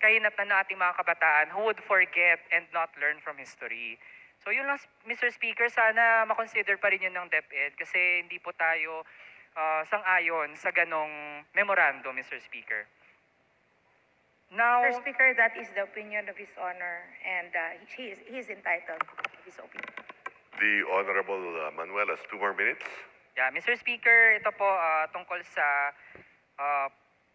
kahinatnan ng ating mga kabataan who would forget and not learn from history. So yun lang, Mr. Speaker, sana makonsider pa rin yun ng DepEd kasi hindi po tayo sang-ayon sa ganong memorandum, Mr. Speaker. Now, Mr. Speaker, that is the opinion of His Honor, and he is entitled to his opinion. The Honorable Manuel has 2 more minutes. yeah, Mr. Speaker, ito po tungkol sa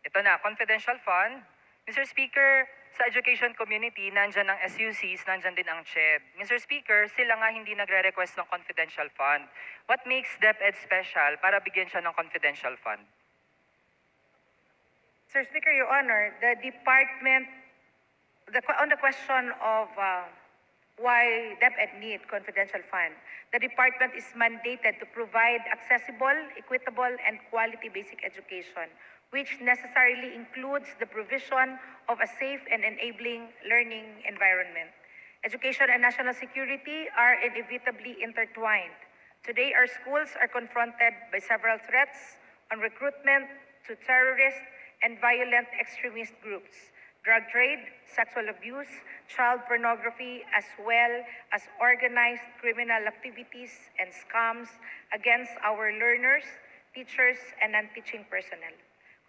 ito na, confidential fund. Mr. Speaker, sa education community, nandyan ang SUCs, nandyan din ang CHED. Mr. Speaker, sila nga hindi nagre-request ng confidential fund. What makes DepEd special para bigyan siya ng confidential fund? Sir Speaker, Your Honor, the department, on the question of why DepEd need confidential fund, the department is mandated to provide accessible, equitable, and quality basic education, which necessarily includes the provision of a safe and enabling learning environment. Education and national security are inevitably intertwined. Today, our schools are confronted by several threats on recruitment to terrorist and violent extremist groups, drug trade, sexual abuse, child pornography, as well as organized criminal activities and scams against our learners, teachers, and non-teaching personnel.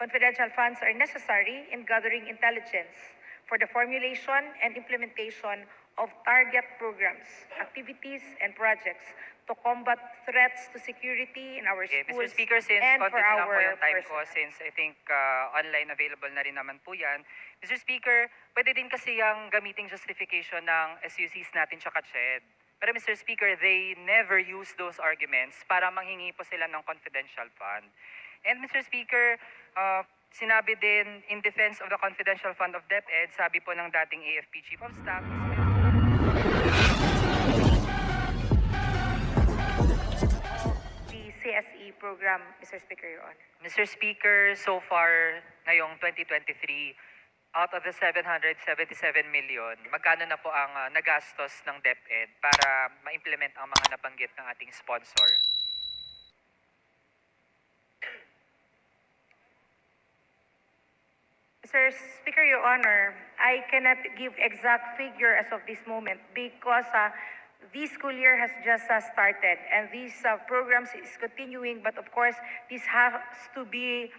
Confidential funds are necessary in gathering intelligence for the formulation and implementation of target programs, activities, and projects to combat threats to security in our Okay, schools Mr. Speaker, since and konti for na lang po our yung time ko, personnel. since I think online available na rin naman po yan. Mr. Speaker, pwede din kasi yung gamiting justification ng SUCs natin tsaka CHED. Pero Mr. Speaker, they never use those arguments para manghingi po sila ng confidential fund. And Mr. Speaker, sinabi din in defense of the confidential fund of DepEd, sabi po ng dating AFP Chief of Staff, The CSE program, Mr. Speaker, Your Honor. Mr. Speaker, so far ngayong 2023, out of the 777 million, magkano na po ang nagastos ng DepEd para ma-implement ang mga nabanggit ng ating sponsor? Mr. Speaker, Your Honor, I cannot give exact figure as of this moment because this school year has just started and these programs is continuing, but of course, this has to be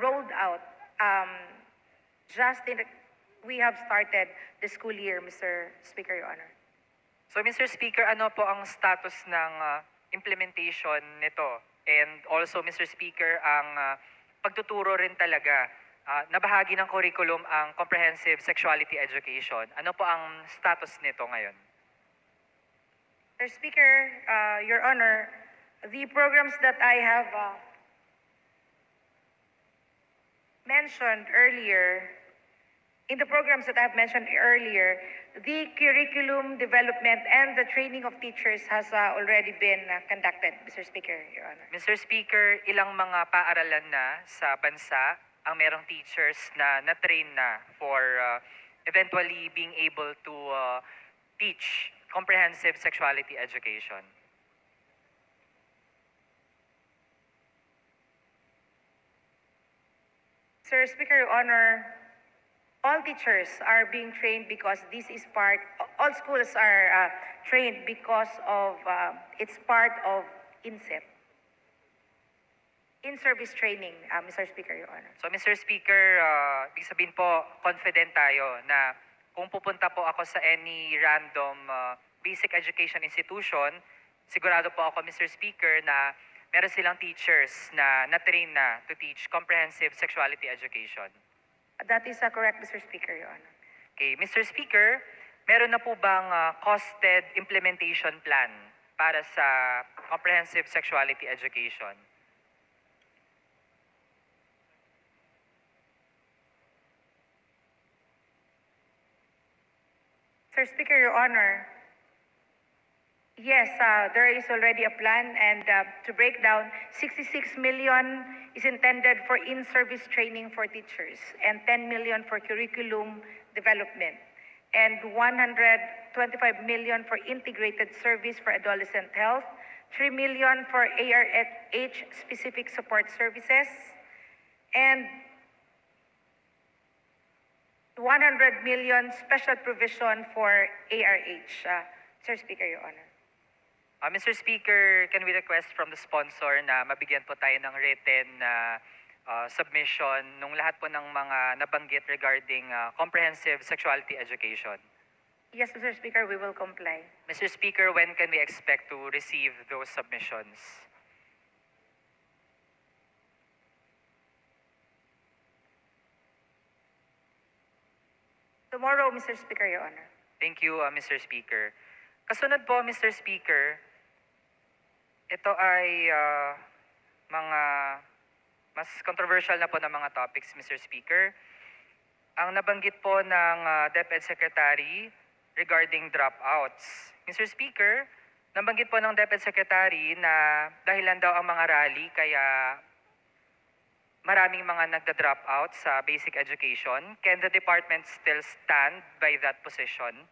rolled out. We have started the school year, Mr. Speaker, Your Honor. So Mr. Speaker, ano po ang status ng implementation nito? And also Mr. Speaker, ang pagtuturo rin talaga, nabahagi ng curriculum ang comprehensive sexuality education. Ano po ang status nito ngayon? Mr. Speaker, Your Honor, the programs that I have mentioned earlier, in the programs that I have mentioned earlier, the curriculum development and the training of teachers has already been conducted, Mr. Speaker, Your Honor. Mr. Speaker, ilang mga paaralan na sa bansa ang merong teachers na na-train na for eventually being able to teach comprehensive sexuality education? Sir Speaker, Your Honor, all teachers are being trained because this is part, all schools are trained because of, it's part of INSEP. In-service training, Mr. Speaker, Your Honor. So Mr. Speaker, ibig sabihin po, confident tayo na kung pupunta po ako sa any random basic education institution, sigurado po ako, Mr. Speaker, na meron silang teachers na na-train na to teach comprehensive sexuality education. That is correct, Mr. Speaker, Your Honor. Okay, Mr. Speaker, meron na po bang costed implementation plan para sa comprehensive sexuality education? Sir Speaker, Your Honor, yes, there is already a plan, and to break down, 66 million is intended for in-service training for teachers and 10 million for curriculum development and 125 million for integrated service for adolescent health, 3 million for ARH specific support services, and 100 million special provision for ARH. Mr. Speaker, Your Honor. Mr. Speaker, can we request from the sponsor na mabigyan po tayo ng written submission nung lahat po ng mga nabanggit regarding comprehensive sexuality education? Yes, Mr. Speaker, we will comply. Mr. Speaker, when can we expect to receive those submissions? Tomorrow, Mr. Speaker, Your Honor. Thank you, Mr. Speaker. Kasunod po, Mr. Speaker, ito ay mga mas controversial na po na mga topics, Mr. Speaker. Ang nabanggit po ng DepEd Secretary regarding dropouts. Mr. Speaker, nabanggit po ng DepEd Secretary na dahilan daw ang mga rally kaya maraming mga nagda-drop out sa basic education. Can the department still stand by that position?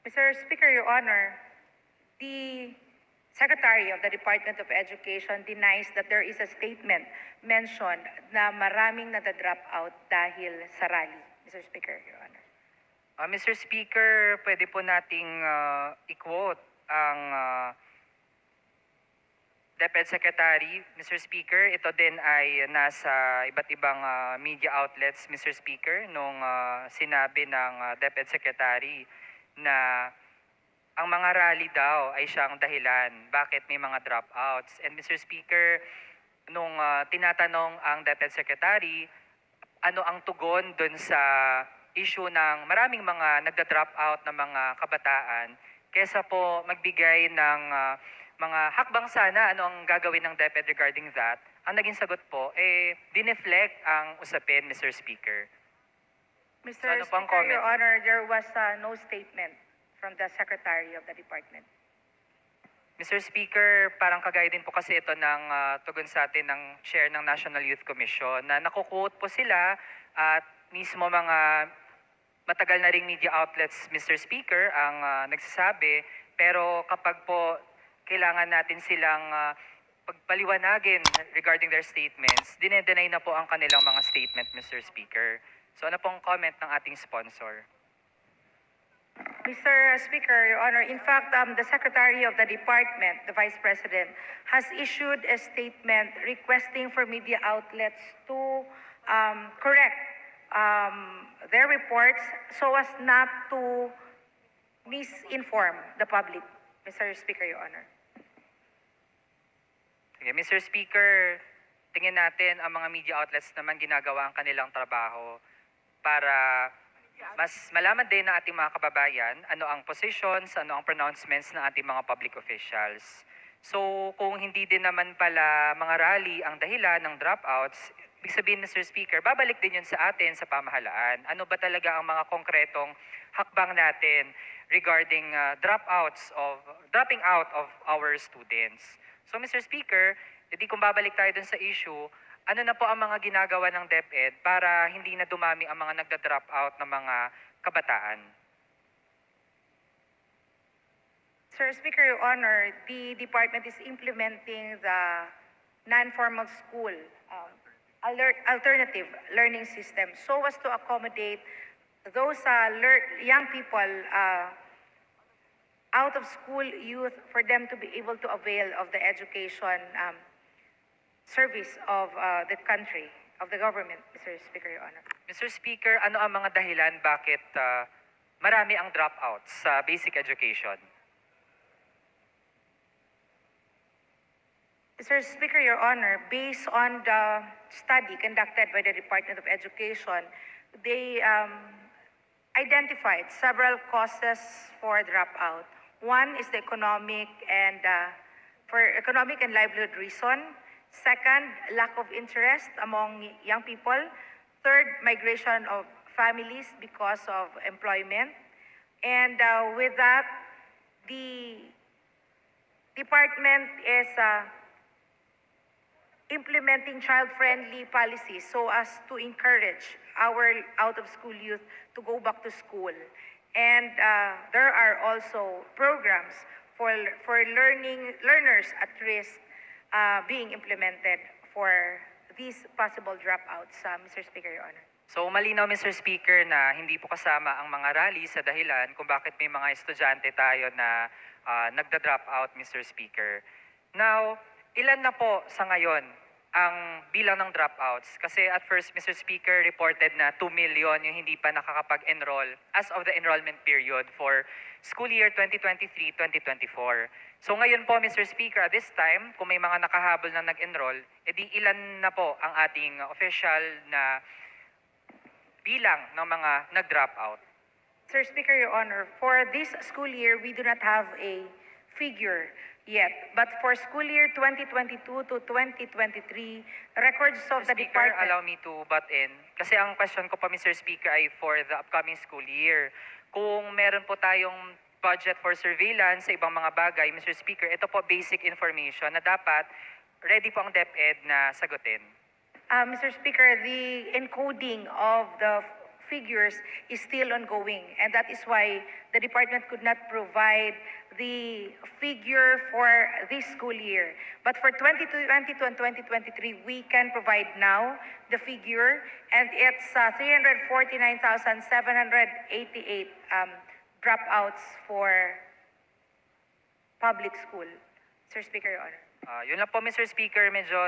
Mr. Speaker, Your Honor, the Secretary of the Department of Education denies that there is a statement mentioned na maraming nata-drop out dahil sa rally. Mr. Speaker, Your Honor. Mr. Speaker, pwede po nating i-quote ang DepEd Secretary. Mr. Speaker, ito din ay nasa iba't ibang media outlets, Mr. Speaker, nung sinabi ng DepEd Secretary na ang mga rally daw ay siyang dahilan bakit may mga dropouts. And Mr. Speaker, nung tinatanong ang DepEd Secretary, ano ang tugon dun sa issue ng maraming mga nagda-drop out na mga kabataan, kesa po magbigay ng mga hakbang sana ano ang gagawin ng DepEd regarding that, ang naging sagot po, dineflect ang usapin, Mr. Speaker. Mr. ano pang Speaker, comment? Your Honor, there was no statement from the Secretary of the Department. Mr. Speaker, parang kagaya din po kasi ito ng tugon sa atin ng Chair ng National Youth Commission na nakuquote po sila at mismo mga matagal na ring media outlets, Mr. Speaker, ang nagsasabi. Pero kapag po kailangan natin silang pagpaliwanagin regarding their statements, dinedenay na po ang kanilang mga statement, Mr. Speaker. So ano pong comment ng ating sponsor? Mr. Speaker, Your Honor, in fact, the Secretary of the Department, the Vice President, has issued a statement requesting for media outlets to correct their reports so as not to misinform the public. Mr. Speaker, Your Honor. Sige, Mr. Speaker, tingin natin ang mga media outlets naman ginagawa ang kanilang trabaho para mas malaman din ng ating mga kababayan ano ang positions, ano ang pronouncements ng ating mga public officials. So kung hindi din naman pala mga rally ang dahilan ng dropouts, ibig sabihin, Mr. Speaker, babalik din yun sa atin sa pamahalaan. Ano ba talaga ang mga konkretong hakbang natin regarding dropping out of our students? So Mr. Speaker, hindi kung babalik tayo dun sa issue, ano na po ang mga ginagawa ng DepEd para hindi na dumami ang mga nagda-drop out ng mga kabataan? Sir Speaker, Your Honor, the department is implementing the non-formal school alternative learning system so as to accommodate those young people, out of school youth, for them to be able to avail of the education service of the country, of the government, Mr. Speaker, Your Honor. Mr. Speaker, ano ang mga dahilan bakit marami ang dropouts sa basic education? Mr. Speaker, Your Honor, based on the study conducted by the Department of Education, they identified several causes for dropout. One is the economic and livelihood reason. Second, lack of interest among young people. Third, migration of families because of employment. And with that, the department is implementing child-friendly policies so as to encourage our out-of-school youth to go back to school. And there are also programs for learners at risk being implemented for these possible dropouts, Mr. Speaker, Your Honor. So malinaw Mr. Speaker na hindi po kasama ang mga rally sa dahilan kung bakit may mga estudyante tayo na nagda-drop out, Mr. Speaker. Now, ilan na po sa ngayon ang bilang ng dropouts? Kasi at first, Mr. Speaker, reported na 2 million yung hindi pa nakakapag-enroll as of the enrollment period for school year 2023-2024. So ngayon po, Mr. Speaker, at this time, kung may mga nakahabol na nag-enroll, edi ilan na po ang ating official na bilang ng mga nag-drop out? Sir Speaker, Your Honor, for this school year, we do not have a figure yet. But for school year 2022 to 2023, records of the Speaker, department... allow me to butt in. Kasi ang question ko pa, Mr. Speaker, ay for the upcoming school year. Kung meron po tayong budget for surveillance sa ibang mga bagay, Mr. Speaker, ito po basic information na dapat ready po ang DepEd na sagutin. Mr. Speaker, the encoding of the figures is still ongoing, and that is why the department could not provide the figure for this school year. But for 2022 and 2023, we can provide now the figure, and it's 349,788 dropouts for public school. Mr. Speaker, Your Honor. Yun lang po, Mr. Speaker, medyo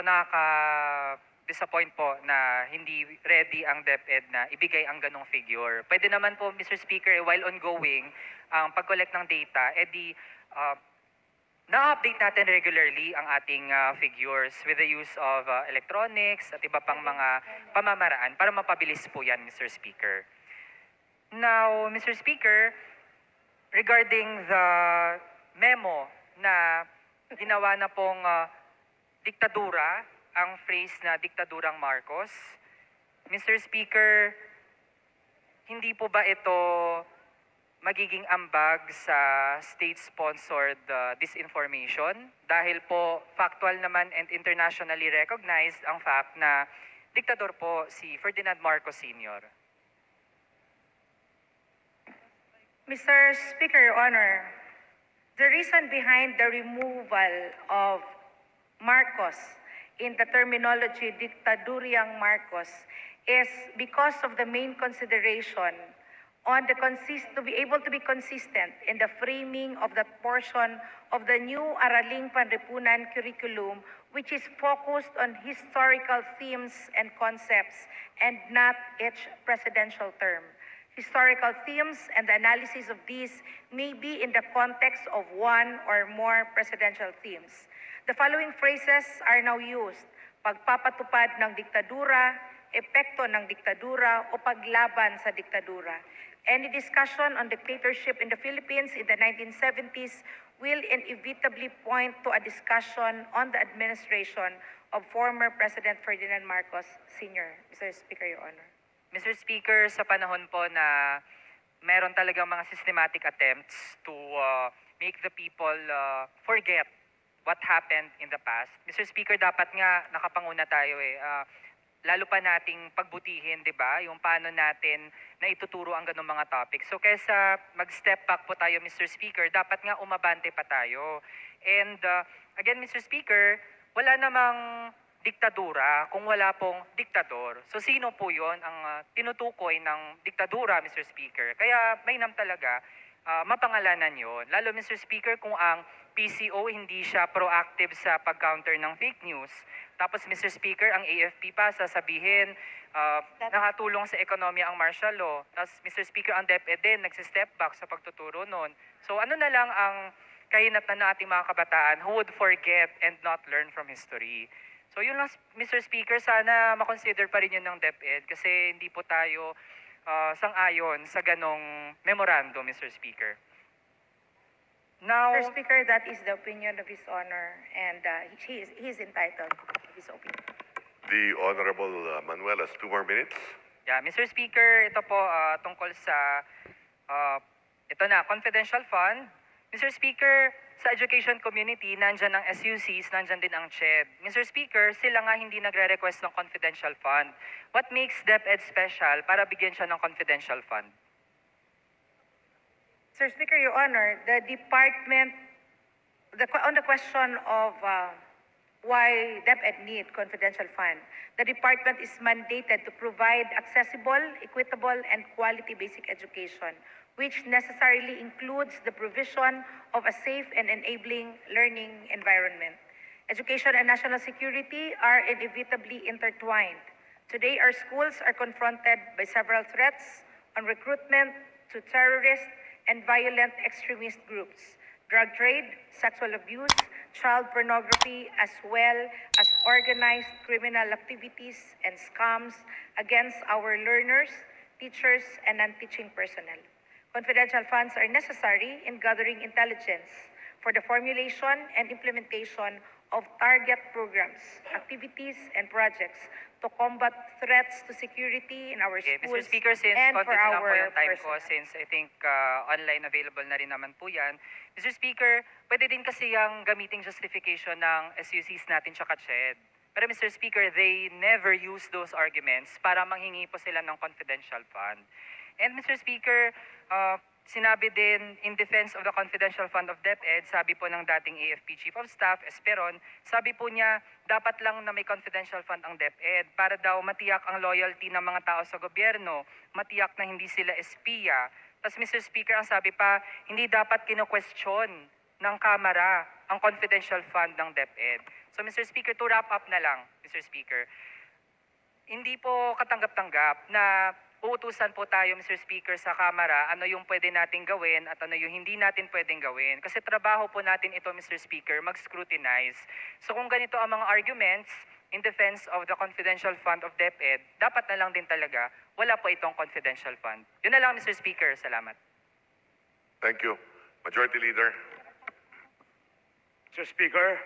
disappoint po na hindi ready ang DepEd na ibigay ang ganong figure. Pwede naman po, Mr. Speaker, while ongoing ang pag-collect ng data, edi na-update natin regularly ang ating figures with the use of electronics at iba pang mga pamamaraan para mapabilis po yan, Mr. Speaker. Now, Mr. Speaker, regarding the memo na ginawa na pong diktadura, ang phrase na diktadurang Marcos. Mr. Speaker, hindi po ba ito magiging ambag sa state-sponsored disinformation? Dahil po factual naman and internationally recognized ang fact na diktador po si Ferdinand Marcos Sr. Mr. Speaker, Your Honor, the reason behind the removal of Marcos in the terminology dictaduriang Marcos is because of the main consideration on the to be able to be consistent in the framing of that portion of the new Araling Panlipunan curriculum, which is focused on historical themes and concepts and not each presidential term. Historical themes and the analysis of these may be in the context of one or more presidential themes. The following phrases are now used: pagpapatupad ng diktadura, epekto ng diktadura o paglaban sa diktadura. Any discussion on dictatorship in the Philippines in the 1970s will inevitably point to a discussion on the administration of former President Ferdinand Marcos Sr. Mr. Speaker, Your Honor. Mr. Speaker, sa panahon po na meron talagang mga systematic attempts to make the people forget what happened in the past. Mr. Speaker, dapat nga nakapanguna tayo lalo pa nating pagbutihin, di ba? Yung paano natin na ituturo ang ganung mga topics. So kaysa mag-step back po tayo, Mr. Speaker, dapat nga umabante pa tayo. And again, Mr. Speaker, wala namang diktadura kung wala pong diktador. So sino po yon ang tinutukoy ng diktadura, Mr. Speaker? Kaya mainam talaga mapangalanan yon. Lalo, Mr. Speaker, kung ang PCO hindi siya proactive sa pag-counter ng fake news. Tapos, Mr. Speaker, ang AFP pa sasabihin nakatulong sa ekonomiya ang martial law. Tapos, Mr. Speaker, ang DepEd din nagsistep back sa pagtuturo noon. So ano na lang ang kahinatnan ng ating mga kabataan who would forget and not learn from history. So yun lang, Mr. Speaker, sana makonsider pa rin yun ng DepEd kasi hindi po tayo sang-ayon sa ganong memorandum, Mr. Speaker. Now, Mr. Speaker, that is the opinion of His Honor, and he is entitled to his opinion. The Honorable Manuel has 2 more minutes. yeah, Mr. Speaker, ito po tungkol sa ito na, confidential fund. Mr. Speaker, sa education community, nandyan ang SUCs, nandyan din ang CHED. Mr. Speaker, sila nga hindi nagre-request ng confidential fund. What makes DepEd special para bigyan siya ng confidential fund? Sir Speaker, Your Honor, the department, on the question of why DepEd need confidential fund, the department is mandated to provide accessible, equitable, and quality basic education, which necessarily includes the provision of a safe and enabling learning environment. Education and national security are inevitably intertwined. Today, our schools are confronted by several threats on recruitment to terrorist and violent extremist groups, drug trade, sexual abuse, child pornography, as well as organized criminal activities and scams against our learners, teachers, and non-teaching personnel. Confidential funds are necessary in gathering intelligence for the formulation and implementation of target programs, activities, and projects to combat threats to security in our Okay, schools Mr. Speaker, since and konti for na lang po our yung time ko, personnel. since I think online available na rin naman po yan. Mr. Speaker, pwede din kasi yung gamiting justification ng SUCs natin tsaka CHED. Pero Mr. Speaker, they never use those arguments para manghingi po sila ng confidential fund. And Mr. Speaker, sinabi din in defense of the confidential fund of DepEd, sabi po ng dating AFP Chief of Staff, Esperon, sabi po niya, dapat lang na may confidential fund ang DepEd para daw matiyak ang loyalty ng mga tao sa gobyerno, matiyak na hindi sila espiya. Tapos Mr. Speaker, ang sabi pa, hindi dapat kino-question ng Kamara ang confidential fund ng DepEd. So Mr. Speaker, to wrap up na lang, Mr. Speaker, hindi po katanggap-tanggap na uutusan po tayo, Mr. Speaker, sa Kamara, ano yung pwede nating gawin at ano yung hindi natin pwedeng gawin. Kasi trabaho po natin ito, Mr. Speaker, mag-scrutinize. So kung ganito ang mga arguments in defense of the confidential fund of DepEd, dapat na lang din talaga, wala po itong confidential fund. Yun na lang, Mr. Speaker. Salamat. Thank you. Majority Leader. Mr. Speaker,